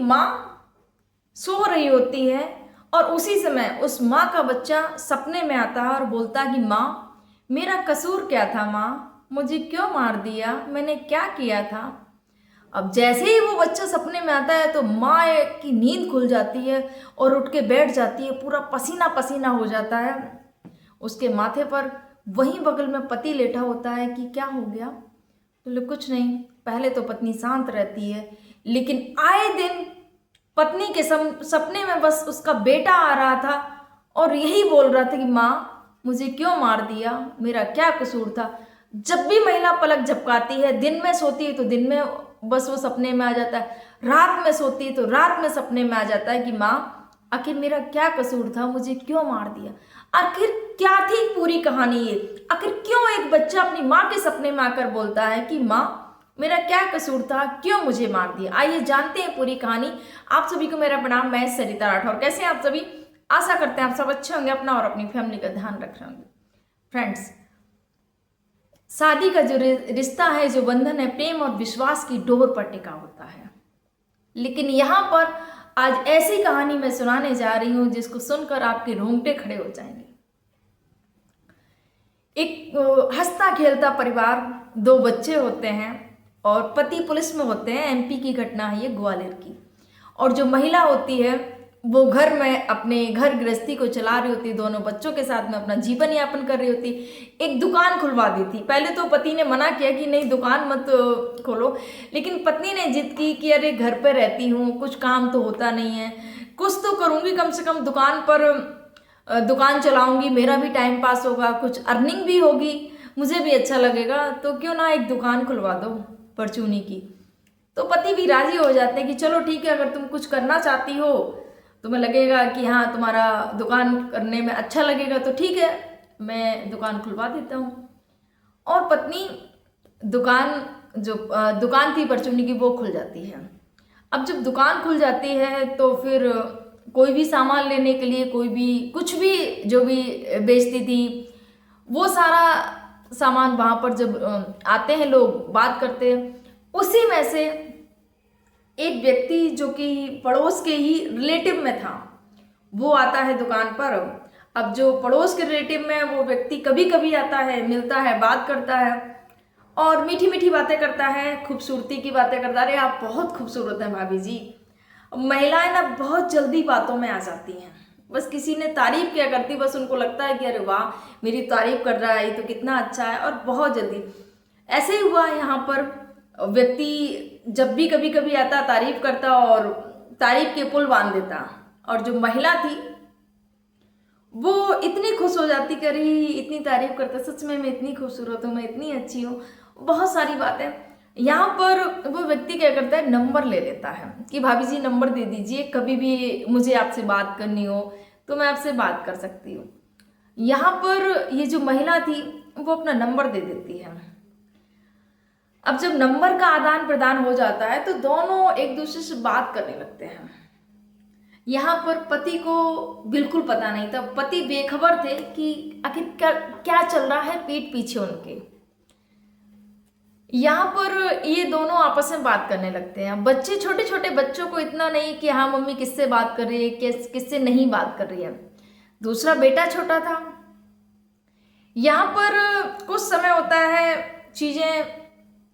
माँ सो रही होती है और उसी समय उस माँ का बच्चा सपने में आता है और बोलता है कि माँ, मेरा कसूर क्या था माँ, मुझे क्यों मार दिया, मैंने क्या किया था। अब जैसे ही वो बच्चा सपने में आता है तो माँ की नींद खुल जाती है और उठ के बैठ जाती है, पूरा पसीना पसीना हो जाता है। उसके माथे पर वहीं बगल में पति लेटा होता है कि क्या हो गया। बोले कुछ नहीं। पहले तो पत्नी शांत रहती है, लेकिन आए दिन पत्नी के सपने में बस उसका बेटा आ रहा था और यही बोल रहा था कि माँ, मुझे क्यों मार दिया, मेरा क्या कसूर था। जब भी महिला पलक झपकाती है, दिन में सोती है तो दिन में बस वो सपने में आ जाता है, रात में सोती है तो रात में सपने में आ जाता है कि माँ, आखिर मेरा क्या कसूर था, मुझे क्यों मार दिया। आखिर क्या थी पूरी कहानी ये, आखिर क्यों एक बच्चा अपनी माँ के सपने में आकर बोलता है कि माँ, मेरा क्या कसूर था, क्यों मुझे मार दिया। आइए जानते हैं पूरी कहानी। आप सभी को मेरा प्रणाम, मैं सरिता राठौर। कैसे हैं आप सभी? आशा करते हैं आप सब अच्छे होंगे, अपना और अपनी फैमिली का ध्यान रख रहे होंगे। फ्रेंड्स, शादी का जो रिश्ता है, जो बंधन है, प्रेम और विश्वास की डोर पर टिका होता है। लेकिन यहाँ पर आज ऐसी कहानी मैं सुनाने जा रही हूँ जिसको सुनकर आपके रोंगटे खड़े हो जाएंगे। एक हंसता खेलता परिवार, दो बच्चे होते हैं और पति पुलिस में होते हैं। एमपी की घटना है ये, ग्वालियर की। और जो महिला होती है वो घर में अपने घर गृहस्थी को चला रही होती है, दोनों बच्चों के साथ में अपना जीवन यापन कर रही होती। एक दुकान खुलवा दी थी। पहले तो पति ने मना किया कि नहीं दुकान मत खोलो, लेकिन पत्नी ने जिद की कि अरे घर पर रहती हूँ, कुछ काम तो होता नहीं है, कुछ तो करूँगी, कम से कम दुकान पर दुकान चलाऊंगी, मेरा भी टाइम पास होगा, कुछ अर्निंग भी होगी, मुझे भी अच्छा लगेगा, तो क्यों ना एक दुकान खुलवा दो परचूनी की। तो पति भी राजी हो जाते हैं कि चलो ठीक है, अगर तुम कुछ करना चाहती हो, तुम्हें लगेगा कि हाँ तुम्हारा दुकान करने में अच्छा लगेगा, तो ठीक है, मैं दुकान खुलवा देता हूँ। और पत्नी दुकान थी परचूनी की, वो खुल जाती है। अब जब दुकान खुल जाती है तो फिर कोई भी सामान लेने के लिए, कोई भी कुछ भी जो भी बेचती थी, वो सारा सामान वहाँ पर जब आते हैं लोग, बात करते हैं, उसी में से एक व्यक्ति जो कि पड़ोस के ही रिलेटिव में था, वो आता है दुकान पर। अब जो पड़ोस के रिलेटिव में वो व्यक्ति कभी कभी आता है, मिलता है, बात करता है और मीठी मीठी बातें करता है, खूबसूरती की बातें करता है। अरे आप बहुत खूबसूरत हैं भाभी जी। महिलाएं ना बहुत जल्दी बातों में आ जाती हैं, बस किसी ने तारीफ क्या करती, बस उनको लगता है कि अरे वाह मेरी तारीफ कर रहा है, ये तो कितना अच्छा है, और बहुत जल्दी। ऐसे ही हुआ यहाँ पर। व्यक्ति जब भी कभी कभी आता, तारीफ करता और तारीफ के पुल बांध देता। और जो महिला थी वो इतनी खुश हो जाती कि अरे इतनी तारीफ करता, सच में मैं इतनी खूबसूरत हूँ, मैं इतनी अच्छी हूँ, बहुत सारी बातें। यहाँ पर वो व्यक्ति क्या करता है, नंबर ले लेता है कि भाभी जी नंबर दे दीजिए, कभी भी मुझे आपसे बात करनी हो तो मैं आपसे बात कर सकती हूँ। यहाँ पर ये जो महिला थी वो अपना नंबर दे देती है। अब जब नंबर का आदान प्रदान हो जाता है तो दोनों एक दूसरे से बात करने लगते हैं। यहाँ पर पति को बिल्कुल पता नहीं था, पति बेखबर थे कि आखिर क्या क्या चल रहा है पीठ पीछे उनके। यहाँ पर ये दोनों आपस में बात करने लगते हैं। बच्चे, छोटे छोटे बच्चों को इतना नहीं कि हाँ मम्मी किससे बात कर रही है, किससे नहीं बात कर रही है। दूसरा बेटा छोटा था। यहाँ पर कुछ समय होता है, चीजें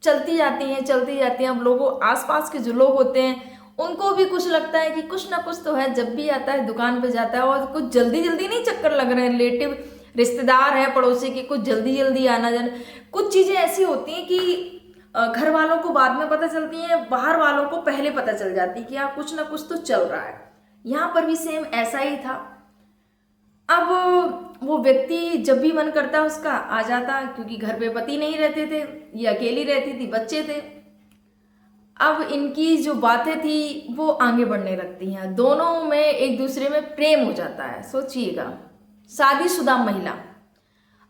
चलती जाती हैं चलती जाती हैं। अब लोगों, आसपास के जो लोग होते हैं, उनको भी कुछ लगता है कि कुछ ना कुछ तो है। जब भी आता है दुकान पे जाता है, और कुछ जल्दी जल्दी नहीं चक्कर लग रहे हैं, रिलेटिव रिश्तेदार है पड़ोसी के, कुछ जल्दी जल्दी आना जाना। कुछ चीजें ऐसी होती हैं कि घर वालों को बाद में पता चलती हैं, बाहर वालों को पहले पता चल जाती है कि हाँ कुछ ना कुछ तो चल रहा है। यहाँ पर भी सेम ऐसा ही था। अब वो व्यक्ति जब भी मन करता उसका आ जाता, क्योंकि घर पे पति नहीं रहते थे, ये अकेली रहती थी, बच्चे थे। अब इनकी जो बातें थी वो आगे बढ़ने लगती हैं, दोनों में एक दूसरे में प्रेम हो जाता है। सोचिएगा, शादीशुदा महिला,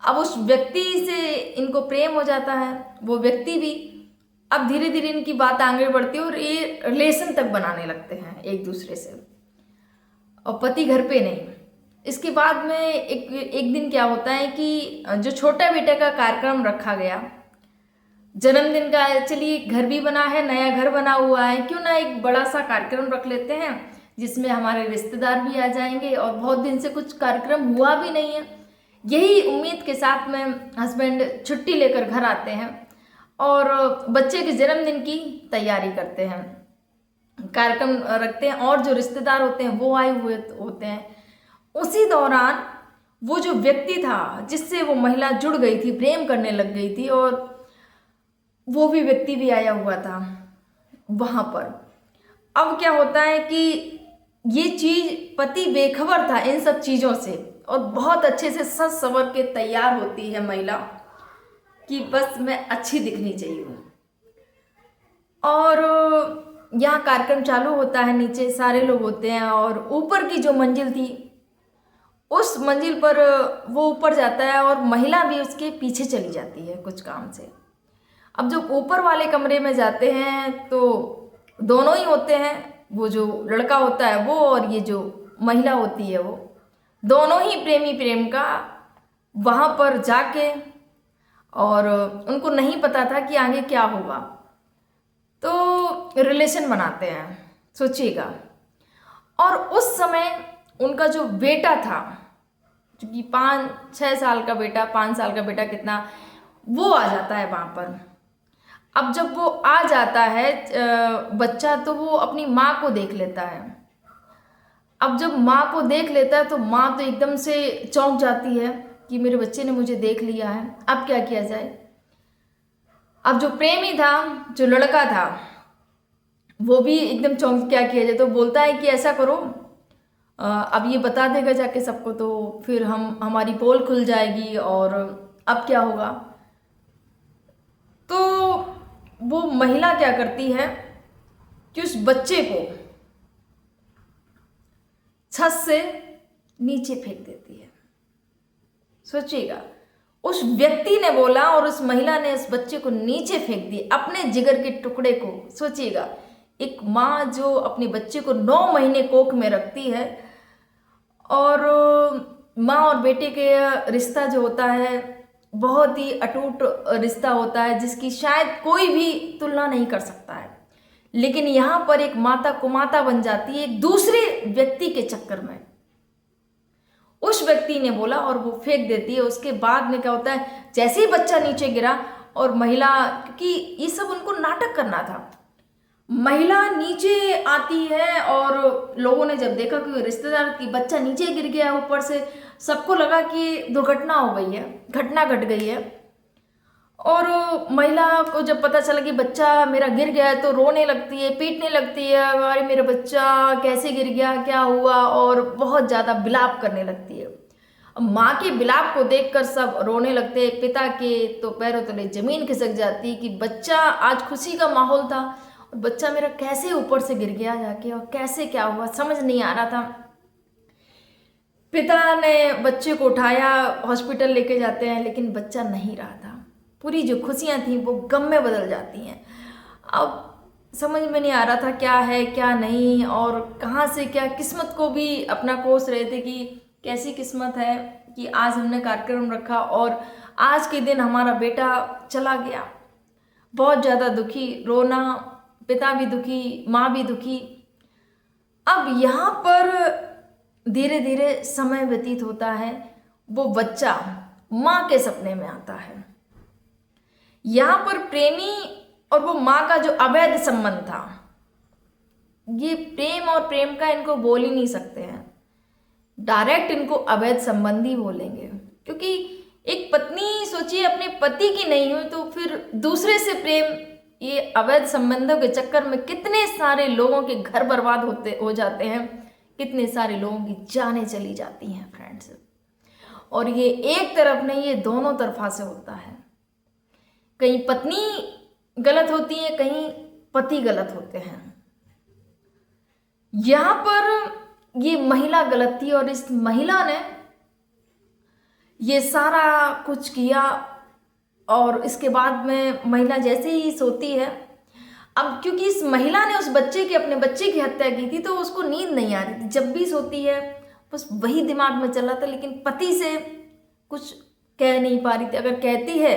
अब उस व्यक्ति से इनको प्रेम हो जाता है, वो व्यक्ति भी। अब धीरे धीरे इनकी बात आगे बढ़ती है और ये रिलेशन तक बनाने लगते हैं एक दूसरे से, और पति घर पे नहीं। इसके बाद में एक दिन क्या होता है कि जो छोटा बेटे का कार्यक्रम रखा गया, जन्मदिन का चलिए घर भी बना है, नया घर बना हुआ है, क्यों ना एक बड़ा सा कार्यक्रम रख लेते हैं जिसमें हमारे रिश्तेदार भी आ जाएंगे, और बहुत दिन से कुछ कार्यक्रम हुआ भी नहीं है। यही उम्मीद के साथ में हस्बैंड छुट्टी लेकर घर आते हैं और बच्चे के जन्मदिन की तैयारी करते हैं, कार्यक्रम रखते हैं, और जो रिश्तेदार होते हैं वो आए हुए होते हैं। उसी दौरान वो जो व्यक्ति था जिससे वो महिला जुड़ गई थी, प्रेम करने लग गई थी, और वो भी व्यक्ति भी आया हुआ था वहां पर। अब क्या होता है कि ये चीज, पति बेखबर था इन सब चीजों से, और बहुत अच्छे से सज संवर के तैयार होती है महिला कि बस मैं अच्छी दिखनी चाहिए। और यहाँ कार्यक्रम चालू होता है, नीचे सारे लोग होते हैं, और ऊपर की जो मंजिल थी उस मंजिल पर वो ऊपर जाता है और महिला भी उसके पीछे चली जाती है कुछ काम से। अब जब ऊपर वाले कमरे में जाते हैं तो दोनों ही होते हैं, वो जो लड़का होता है वो और ये जो महिला होती है वो दोनों ही प्रेमी प्रेम का वहाँ पर जाके, और उनको नहीं पता था कि आगे क्या होगा, तो रिलेशन बनाते हैं, सोचिएगा। और उस समय उनका जो बेटा था, क्योंकि 5-6 साल का बेटा, 5 साल का बेटा कितना, वो आ जाता है वहाँ पर। अब जब वो आ जाता है बच्चा, तो वो अपनी माँ को देख लेता है। अब जब माँ को देख लेता है तो माँ तो एकदम से चौंक जाती है कि मेरे बच्चे ने मुझे देख लिया है, अब क्या किया जाए। अब जो प्रेमी था, जो लड़का था, वो भी एकदम चौंक, क्या किया जाए। तो बोलता है कि ऐसा करो, अब ये बता देगा जाके सबको, तो फिर हमारी पोल खुल जाएगी, और अब क्या होगा। तो वो महिला क्या करती है कि उस बच्चे को छत से नीचे फेंक देती है। सोचिएगा, उस व्यक्ति ने बोला और उस महिला ने उस बच्चे को नीचे फेंक दिया, अपने जिगर के टुकड़े को। सोचिएगा, एक माँ जो अपने बच्चे को 9 महीने कोख में रखती है, और माँ और बेटे के रिश्ता जो होता है बहुत ही अटूट रिश्ता होता है, जिसकी शायद कोई भी तुलना नहीं कर सकता है। लेकिन यहाँ पर एक माता कुमाता बन जाती है एक दूसरे व्यक्ति के चक्कर में। उस व्यक्ति ने बोला और वो फेंक देती है। उसके बाद में क्या होता है, जैसे ही बच्चा नीचे गिरा और महिला, क्योंकि ये सब उनको नाटक करना था, महिला नीचे आती है, और लोगों ने जब देखा कि रिश्तेदार की बच्चा नीचे गिर गया ऊपर से, सबको लगा कि दुर्घटना हो गई है, घटना घट गई है। और महिला को जब पता चला कि बच्चा मेरा गिर गया है, तो रोने लगती है, पीटने लगती है, अरे मेरा बच्चा कैसे गिर गया, क्या हुआ, और बहुत ज़्यादा विलाप करने लगती है। माँ के विलाप को देखकर सब रोने लगते हैं। पिता के तो पैरों तले जमीन खिसक जाती है कि बच्चा, आज खुशी का माहौल था और बच्चा मेरा कैसे ऊपर से गिर गया जाके, और कैसे क्या हुआ समझ नहीं आ रहा था। पिता ने बच्चे को उठाया, हॉस्पिटल लेके जाते हैं, लेकिन बच्चा नहीं रहा था। पूरी जो खुशियाँ थी वो गम में बदल जाती हैं। अब समझ में नहीं आ रहा था क्या है क्या नहीं, और कहाँ से क्या, किस्मत को भी अपना कोस रहे थे कि कैसी किस्मत है कि आज हमने कार्यक्रम रखा और आज के दिन हमारा बेटा चला गया। बहुत ज़्यादा दुखी, रोना, पिता भी दुखी, माँ भी दुखी। अब यहाँ पर धीरे धीरे समय व्यतीत होता है, वो बच्चा माँ के सपने में आता है। यहाँ पर प्रेमी और वो माँ का जो अवैध संबंध था, ये प्रेम और प्रेम का इनको बोल ही नहीं सकते हैं, डायरेक्ट इनको अवैध संबंध ही बोलेंगे। क्योंकि एक पत्नी, सोचिए, अपने पति की नहीं हुई तो फिर दूसरे से प्रेम, ये अवैध संबंधों के चक्कर में कितने सारे लोगों के घर बर्बाद हो जाते हैं, कितने सारे लोगों की जानें चली जाती हैं फ्रेंड्स। और ये एक तरफ नहीं, ये दोनों तरफा से होता है। कहीं पत्नी गलत होती है, कहीं पति गलत होते हैं। यहां पर ये महिला गलत थी और इस महिला ने ये सारा कुछ किया। और इसके बाद में महिला जैसे ही सोती है, अब क्योंकि इस महिला ने उस बच्चे के, अपने बच्चे की हत्या की थी, तो उसको नींद नहीं आ रही थी। जब भी सोती है बस वही दिमाग में चल रहा था, लेकिन पति से कुछ कह नहीं पा रही थी। अगर कहती है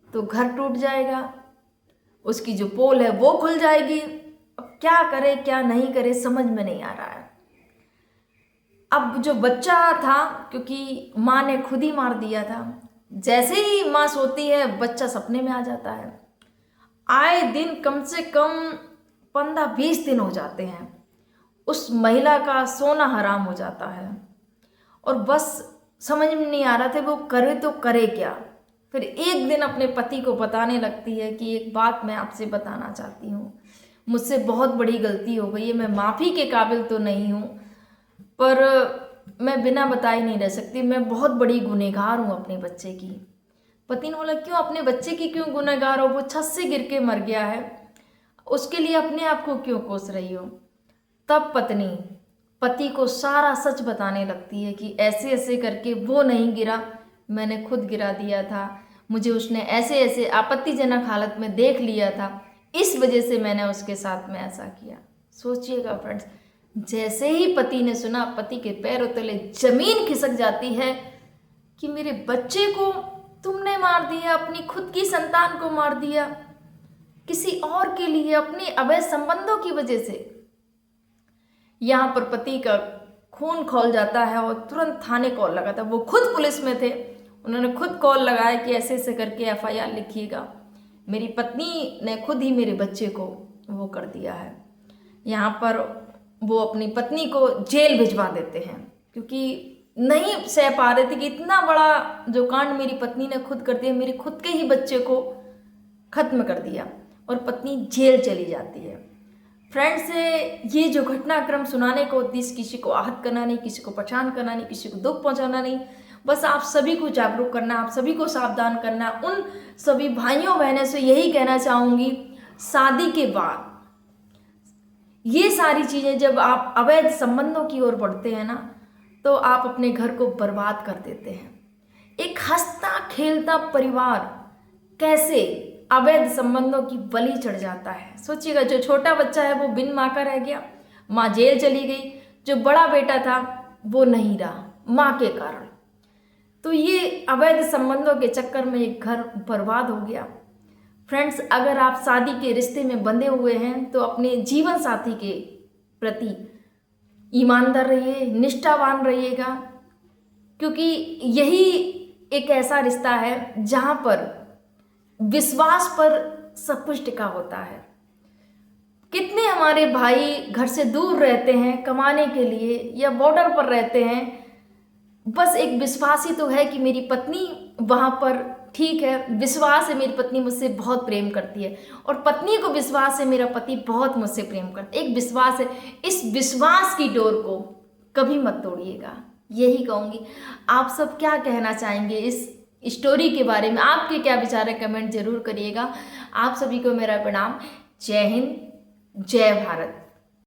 तो घर टूट जाएगा, उसकी जो पोल है वो खुल जाएगी। अब क्या करे क्या नहीं करे समझ में नहीं आ रहा है। अब जो बच्चा था, क्योंकि माँ ने खुद ही मार दिया था, जैसे ही माँ सोती है बच्चा सपने में आ जाता है। आए दिन कम से कम 15-20 दिन हो जाते हैं, उस महिला का सोना हराम हो जाता है। और बस समझ में नहीं आ रहा था वो करे तो करे क्या। फिर एक दिन अपने पति को बताने लगती है कि एक बात मैं आपसे बताना चाहती हूँ, मुझसे बहुत बड़ी गलती हो गई है, मैं माफ़ी के काबिल तो नहीं हूँ, पर मैं बिना बताए नहीं रह सकती, मैं बहुत बड़ी गुनहगार हूँ अपने बच्चे की। पति ने बोला क्यों, अपने बच्चे की क्यों गुनहगार हो, वो छत से गिर के मर गया है, उसके लिए अपने आप को क्यों कोस रही हो। तब पत्नी पति को सारा सच बताने लगती है कि ऐसे ऐसे करके वो नहीं गिरा, मैंने खुद गिरा दिया था, मुझे उसने ऐसे ऐसे आपत्तिजनक हालत में देख लिया था, इस वजह से मैंने उसके साथ में ऐसा किया। सोचिएगा फ्रेंड्स, जैसे ही पति ने सुना, पति के पैरों तले जमीन खिसक जाती है कि मेरे बच्चे को तुमने मार दिया, अपनी खुद की संतान को मार दिया, किसी और के लिए, अपने अवैध संबंधों की वजह से। यहाँ पर पति का खून खौल जाता है और तुरंत थाने कॉल लगाता है। वो खुद पुलिस में थे, उन्होंने खुद कॉल लगाया कि ऐसे ऐसे करके FIR लिखिएगा, मेरी पत्नी ने खुद ही मेरे बच्चे को वो कर दिया है। यहाँ पर वो अपनी पत्नी को जेल भिजवा देते हैं, क्योंकि नहीं सह पा रहे थे कि इतना बड़ा जो कांड मेरी पत्नी ने खुद कर दिया, मेरे खुद के ही बच्चे को खत्म कर दिया, और पत्नी जेल चली जाती है। फ्रेंड्स, ये जो घटनाक्रम सुनाने का उद्देश्य किसी को आहत करना नहीं, किसी को परेशान करना नहीं, किसी को दुख पहुंचाना नहीं, बस आप सभी को जागरूक करना, आप सभी को सावधान करना। उन सभी भाइयों बहनों से यही कहना चाहूँगी, शादी के बाद ये सारी चीज़ें जब आप अवैध संबंधों की ओर बढ़ते हैं ना, तो आप अपने घर को बर्बाद कर देते हैं। एक हंसता खेलता परिवार कैसे अवैध संबंधों की बलि चढ़ जाता है। सोचिएगा, जो छोटा बच्चा है वो बिन माँ का रह गया, माँ जेल चली गई, जो बड़ा बेटा था वो नहीं रहा माँ के कारण। तो ये अवैध संबंधों के चक्कर में एक घर बर्बाद हो गया। फ्रेंड्स, अगर आप शादी के रिश्ते में बंधे हुए हैं तो अपने जीवन साथी के प्रति ईमानदार रहिए, निष्ठावान रहिएगा, क्योंकि यही एक ऐसा रिश्ता है जहाँ पर विश्वास पर सब कुछ टिका होता है। कितने हमारे भाई घर से दूर रहते हैं कमाने के लिए या बॉर्डर पर रहते हैं, बस एक विश्वास ही तो है कि मेरी पत्नी वहाँ पर ठीक है, विश्वास है मेरी पत्नी मुझसे बहुत प्रेम करती है, और पत्नी को विश्वास है मेरा पति बहुत मुझसे प्रेम करता है, एक विश्वास है। इस विश्वास की डोर को कभी मत तोड़िएगा, यही कहूँगी। आप सब क्या कहना चाहेंगे इस स्टोरी के बारे में, आपके क्या विचार है, कमेंट जरूर करिएगा। आप सभी को मेरा प्रणाम। जय हिंद, जय भारत।